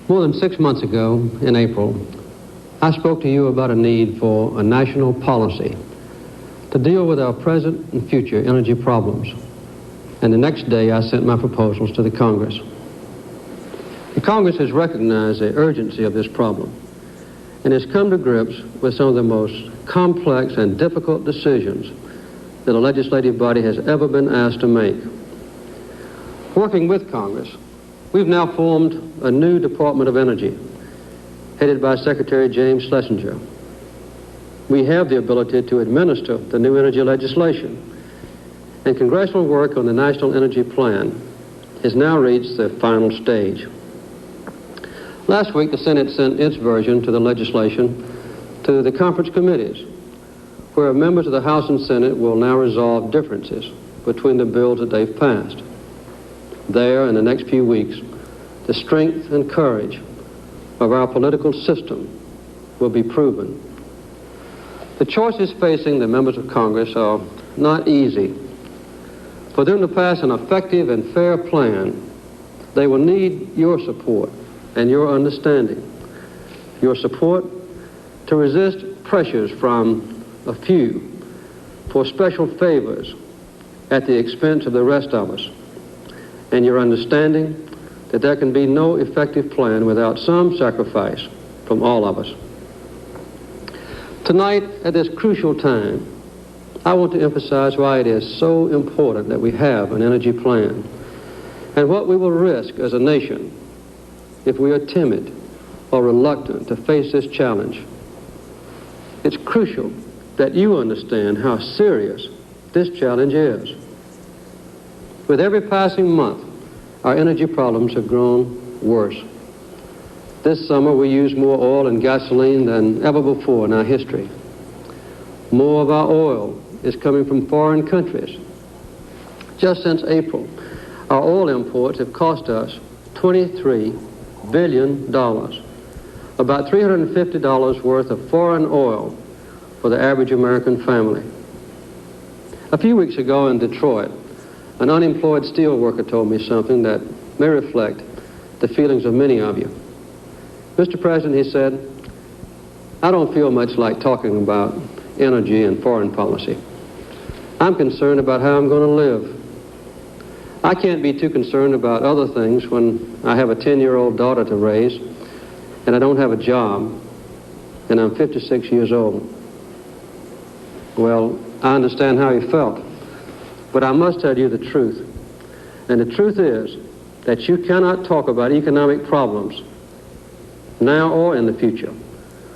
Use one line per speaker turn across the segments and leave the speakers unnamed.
More than 6 months ago, in April, I spoke to you about a need for a national policy to deal with our present and future energy problems. And the next day, I sent my proposals to the Congress. The Congress has recognized the urgency of this problem and has come to grips with some of the most complex and difficult decisions that a legislative body has ever been asked to make. Working with Congress, we've now formed a new Department of Energy, headed by Secretary James Schlesinger. We have the ability to administer the new energy legislation, and congressional work on the National Energy Plan has now reached the final stage. Last week, the Senate sent its version to the legislation to the conference committees, where members of the House and Senate will now resolve differences between the bills that they've passed. There, in the next few weeks, the strength and courage of our political system will be proven. The choices facing the members of Congress are not easy. For them to pass an effective and fair plan, they will need your support and your understanding. Your support to resist pressures from a few for special favors at the expense of the rest of us, and your understanding that there can be no effective plan without some sacrifice from all of us. Tonight, at this crucial time, I want to emphasize why it is so important that we have an energy plan and what we will risk as a nation if we are timid or reluctant to face this challenge. It's crucial that you understand how serious this challenge is. With every passing month, our energy problems have grown worse. This summer, we used more oil and gasoline than ever before in our history. More of our oil is coming from foreign countries. Just since April, our oil imports have cost us $23 billion, about $350 worth of foreign oil for the average American family. A few weeks ago in Detroit, an unemployed steel worker told me something that may reflect the feelings of many of you. Mr. President, he said, I don't feel much like talking about energy and foreign policy. I'm concerned about how I'm going to live. I can't be too concerned about other things when I have a 10-year-old daughter to raise and I don't have a job and I'm 56 years old. Well, I understand how he felt, but I must tell you the truth. And the truth is that you cannot talk about economic problems now or in the future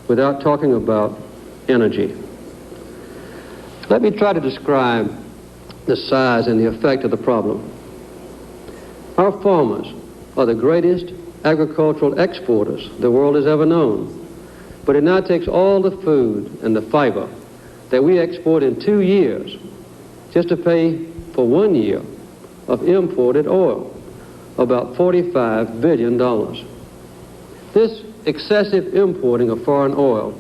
without talking about energy. Let me try to describe the size and the effect of the problem. Our farmers are the greatest agricultural exporters the world has ever known, but it now takes all the food and the fiber that we export in 2 years just to pay for 1 year of imported oil, about $45 billion. This excessive importing of foreign oil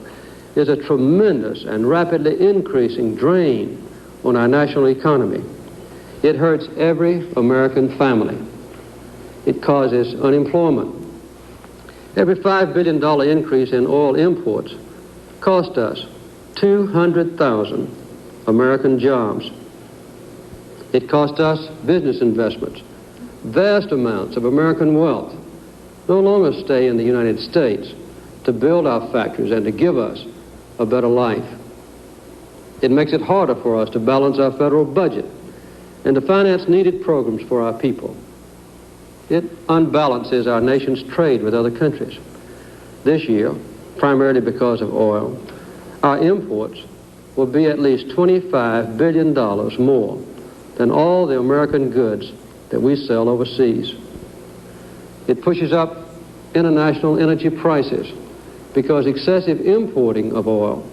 is a tremendous and rapidly increasing drain on our national economy. It hurts every American family. It causes unemployment. Every $5 billion increase in oil imports cost us 200,000 American jobs. It cost us business investments. Vast amounts of American wealth no longer stay in the United States to build our factories and to give us a better life. It makes it harder for us to balance our federal budget and to finance needed programs for our people. It unbalances our nation's trade with other countries. This year, primarily because of oil, our imports will be at least $25 billion more than all the American goods that we sell overseas. It pushes up international energy prices because excessive importing of oil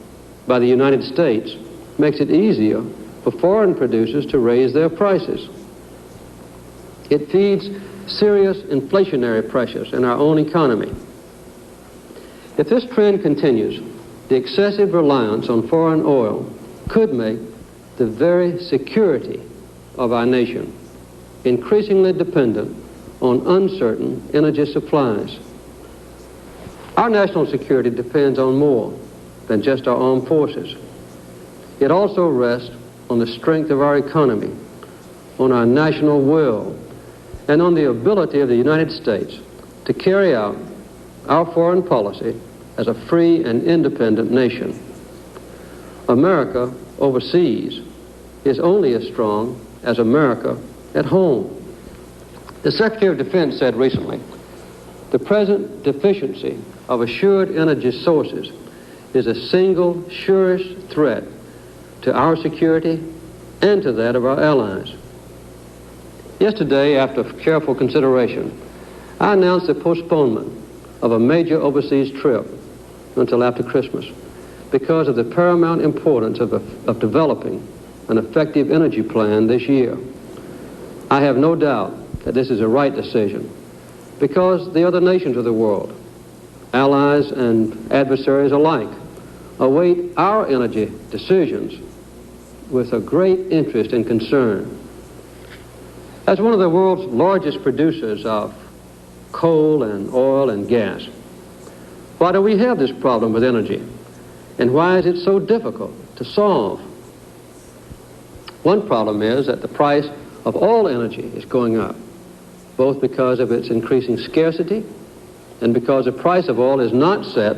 by the United States makes it easier for foreign producers to raise their prices. It feeds serious inflationary pressures in our own economy. If this trend continues, the excessive reliance on foreign oil could make the very security of our nation increasingly dependent on uncertain energy supplies. Our national security depends on more than just our armed forces. It also rests on the strength of our economy, on our national will, and on the ability of the United States to carry out our foreign policy as a free and independent nation. America overseas is only as strong as America at home. The Secretary of Defense said recently, the present deficiency of assured energy sources is the single surest threat to our security and to that of our allies. Yesterday, after careful consideration, I announced the postponement of a major overseas trip until after Christmas because of the paramount importance of developing an effective energy plan this year. I have no doubt that this is a right decision because the other nations of the world, allies and adversaries alike, await our energy decisions with a great interest and concern. As one of the world's largest producers of coal and oil and gas, why do we have this problem with energy? And why is it so difficult to solve? One problem is that the price of all energy is going up, both because of its increasing scarcity and because the price of oil is not set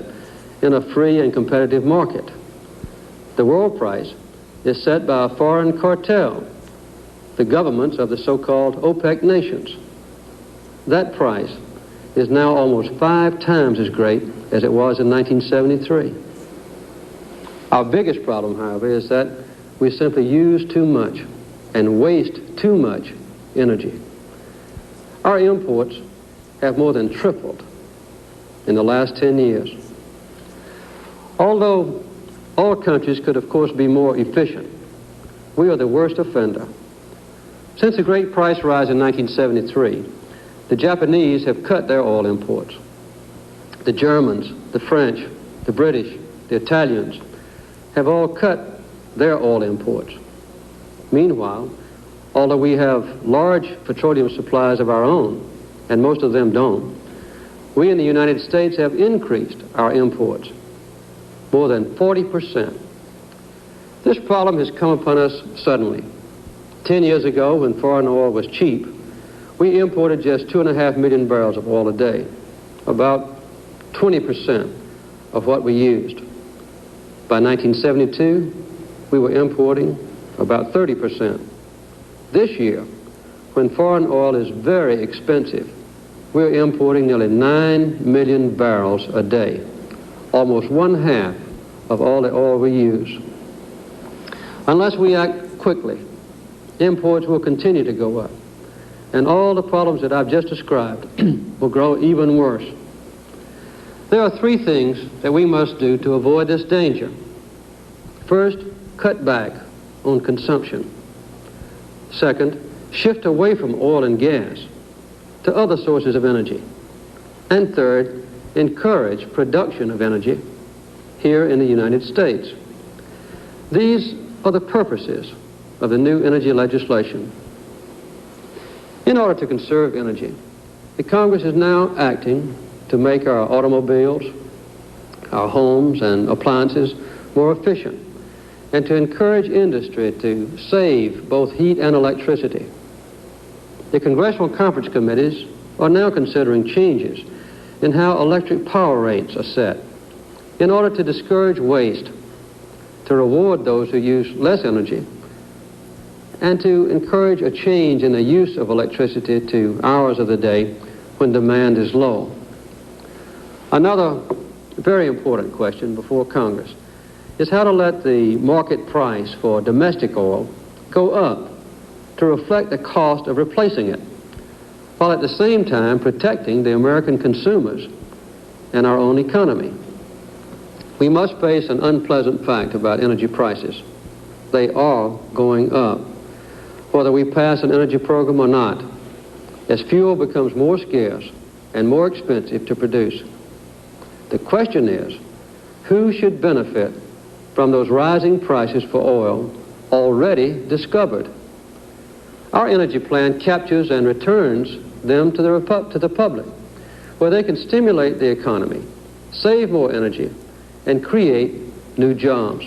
in a free and competitive market. The world price is set by a foreign cartel, the governments of the so-called OPEC nations. That price is now almost 5 times as great as it was in 1973. Our biggest problem, however, is that we simply use too much and waste too much energy. Our imports have more than tripled in the last 10 years. Although all countries could, of course, be more efficient, we are the worst offender. Since the great price rise in 1973, the Japanese have cut their oil imports. The Germans, the French, the British, the Italians have all cut their oil imports. Meanwhile, although we have large petroleum supplies of our own, and most of them don't, we in the United States have increased our imports more than 40%. This problem has come upon us suddenly. 10 years ago, when foreign oil was cheap, we imported just 2.5 million barrels of oil a day, about 20% of what we used. By 1972, we were importing about 30%. This year, when foreign oil is very expensive, we're importing nearly 9 million barrels a day, almost 1/2 of all the oil we use. Unless we act quickly, imports will continue to go up, and all the problems that I've just described will grow even worse. There are 3 things that we must do to avoid this danger. First, cut back on consumption. Second, shift away from oil and gas to other sources of energy. And third, encourage production of energy here in the United States. These are the purposes of the new energy legislation. In order to conserve energy, the Congress is now acting to make our automobiles, our homes and appliances more efficient, and to encourage industry to save both heat and electricity. The congressional conference committees are now considering changes in how electric power rates are set in order to discourage waste, to reward those who use less energy, and to encourage a change in the use of electricity to hours of the day when demand is low. Another very important question before Congress is how to let the market price for domestic oil go up to reflect the cost of replacing it, while at the same time protecting the American consumers and our own economy. We must face an unpleasant fact about energy prices. They are going up, whether we pass an energy program or not, as fuel becomes more scarce and more expensive to produce. The question is, who should benefit from those rising prices for oil already discovered? Our energy plan captures and returns them to the public, where they can stimulate the economy save more energy, and create new jobs.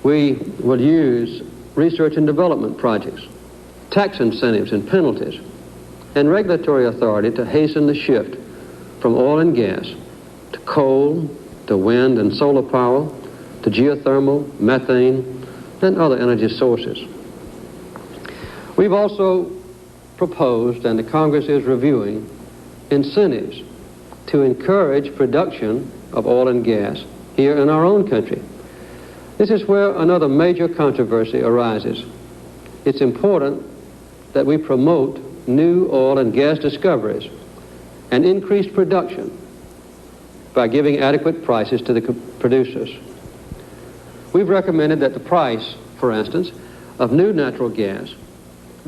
We will use research and development projects, tax incentives and penalties, and regulatory authority to hasten the shift from oil and gas to coal, to wind and solar power, to geothermal, methane, and other energy sources. We've also proposed, and the Congress is reviewing, incentives to encourage production of oil and gas here in our own country. This is where another major controversy arises. It's important that we promote new oil and gas discoveries and increase production by giving adequate prices to the producers. We've recommended that the price, for instance, of new natural gas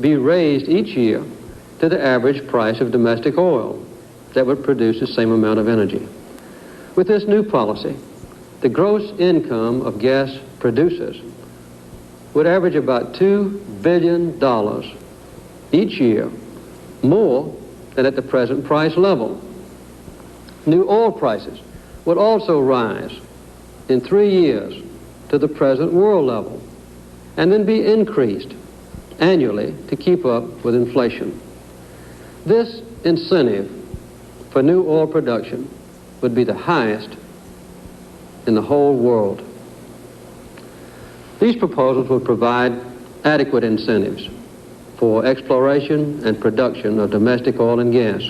be raised each year to the average price of domestic oil that would produce the same amount of energy. With this new policy, the gross income of gas producers would average about $2 billion each year, more than at the present price level. New oil prices would also rise in 3 years to the present world level, and then be increased annually to keep up with inflation. This incentive for new oil production would be the highest in the whole world. These proposals would provide adequate incentives for exploration and production of domestic oil and gas.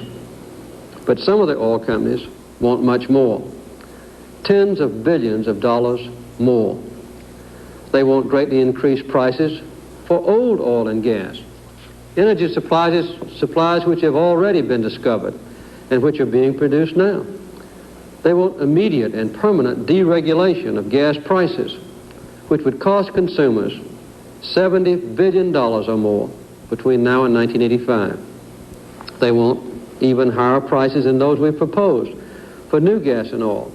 But some of the oil companies want much more, tens of billions of dollars more. They want greatly increased prices for old oil and gas, energy supplies which have already been discovered and which are being produced now. They want immediate and permanent deregulation of gas prices, which would cost consumers $70 billion or more between now and 1985. They want even higher prices than those we've proposed for new gas and oil,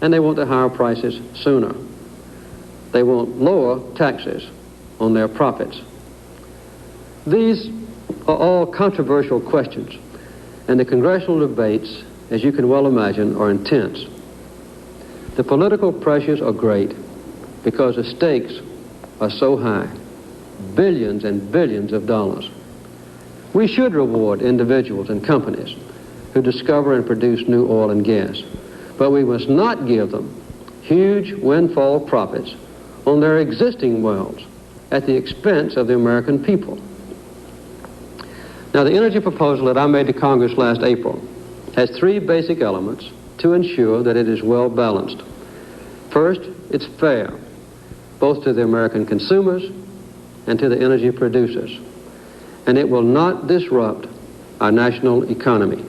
and they want the higher prices sooner. They want lower taxes on their profits. These are all controversial questions, and the congressional debates, as you can well imagine, are intense. The political pressures are great because the stakes are so high, billions and billions of dollars. We should reward individuals and companies who discover and produce new oil and gas, but we must not give them huge windfall profits on their existing wells at the expense of the American people. Now, the energy proposal that I made to Congress last April has 3 basic elements to ensure that it is well balanced. First, it's fair, both to the American consumers and to the energy producers, and it will not disrupt our national economy.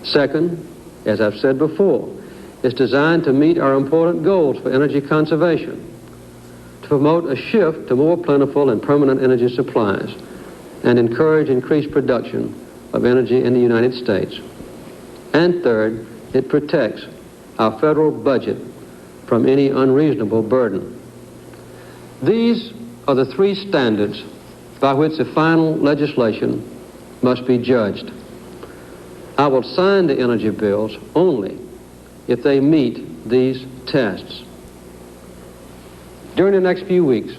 Second, as I've said before, it's designed to meet our important goals for energy conservation, to promote a shift to more plentiful and permanent energy supplies, and encourage increased production of energy in the United States. And third, it protects our federal budget from any unreasonable burden. These are the 3 standards by which the final legislation must be judged. I will sign the energy bills only if they meet these tests. During the next few weeks,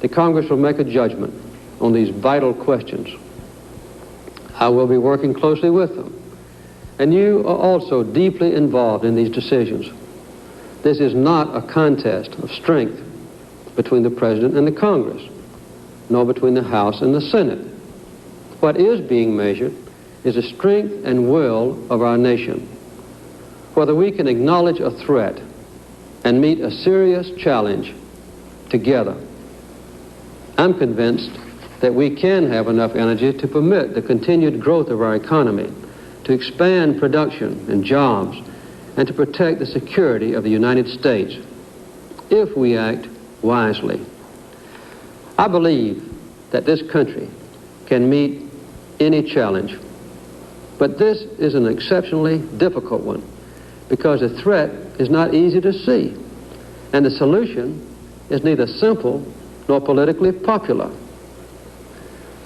the Congress will make a judgment on these vital questions. I will be working closely with them, and you are also deeply involved in these decisions. This is not a contest of strength between the President and the Congress, nor between the House and the Senate. What is being measured is the strength and will of our nation, whether we can acknowledge a threat and meet a serious challenge together. I'm convinced that we can have enough energy to permit the continued growth of our economy, to expand production and jobs, and to protect the security of the United States if we act wisely. I believe that this country can meet any challenge, but this is an exceptionally difficult one because the threat is not easy to see, and the solution is neither simple nor politically popular.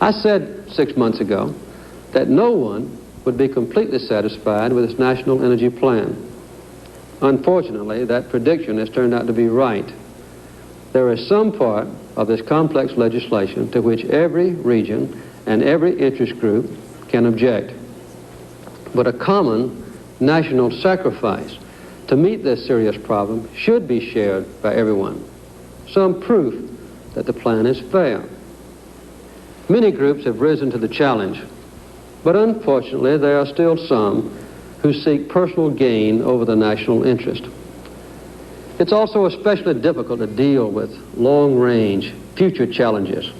I said 6 months ago that no one would be completely satisfied with its national energy plan. Unfortunately, that prediction has turned out to be right. There is some part of this complex legislation to which every region and every interest group can object. But a common national sacrifice to meet this serious problem should be shared by everyone. Some proof that the plan is fair. Many groups have risen to the challenge, but unfortunately there are still some who seek personal gain over the national interest. It's also especially difficult to deal with long-range future challenges.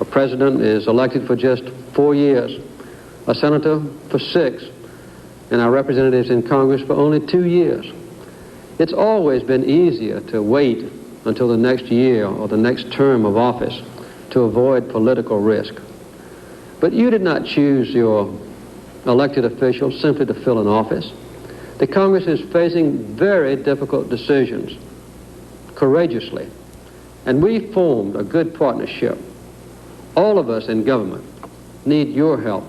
A president is elected for just 4 years, a senator for 6, and our representatives in Congress for only 2 years. It's always been easier to wait until the next year or the next term of office to avoid political risk. But you did not choose your elected officials simply to fill an office. The Congress is facing very difficult decisions courageously, and we formed a good partnership. All of us in government need your help.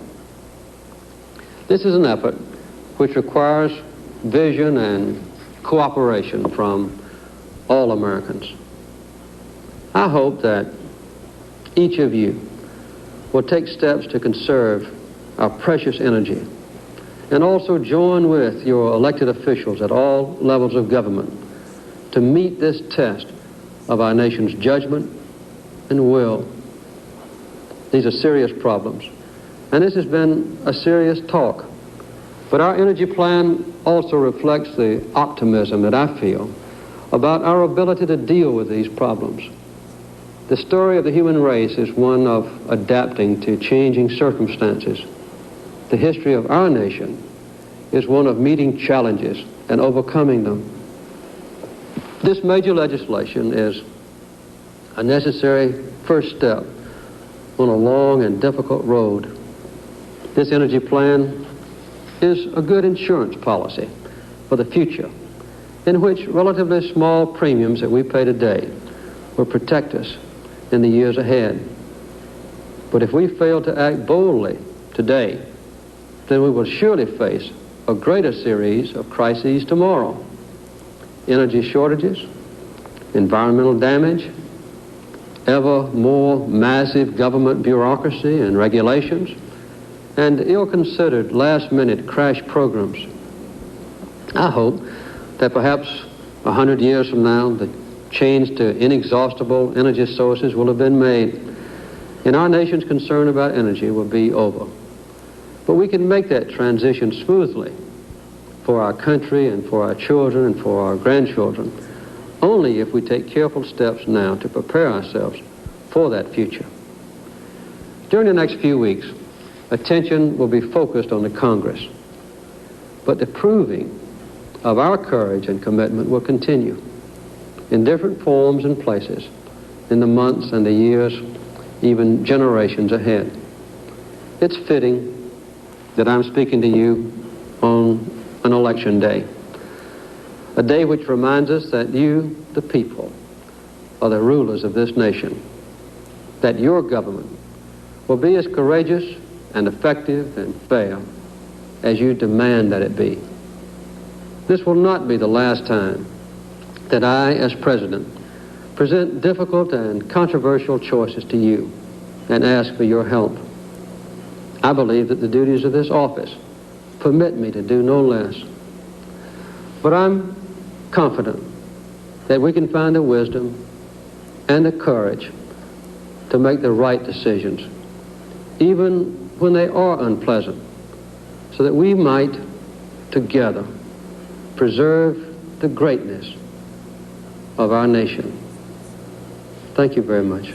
This is an effort which requires vision and cooperation from all Americans. I hope that each of you will take steps to conserve our precious energy and also join with your elected officials at all levels of government to meet this test of our nation's judgment and will. These are serious problems, and this has been a serious talk. But our energy plan also reflects the optimism that I feel about our ability to deal with these problems. The story of the human race is one of adapting to changing circumstances. The history of our nation is one of meeting challenges and overcoming them. This major legislation is a necessary first step on a long and difficult road. This energy plan is a good insurance policy for the future, in which relatively small premiums that we pay today will protect us in the years ahead. But if we fail to act boldly today, then we will surely face a greater series of crises tomorrow. Energy shortages, environmental damage, ever more massive government bureaucracy and regulations, and ill-considered last-minute crash programs. I hope that perhaps 100 years from now, the change to inexhaustible energy sources will have been made, and our nation's concern about energy will be over. But we can make that transition smoothly for our country and for our children and for our grandchildren only if we take careful steps now to prepare ourselves for that future. During the next few weeks, attention will be focused on the Congress, but the proving of our courage and commitment will continue in different forms and places in the months and the years, even generations ahead. It's fitting that I'm speaking to you on an election day, a day which reminds us that you, the people, are the rulers of this nation, that your government will be as courageous and effective and fair as you demand that it be. This will not be the last time that I, as president, present difficult and controversial choices to you and ask for your help. I believe that the duties of this office permit me to do no less. But I'm confident that we can find the wisdom and the courage to make the right decisions, even when they are unpleasant, so that we might, together, preserve the greatness of our nation. Thank you very much.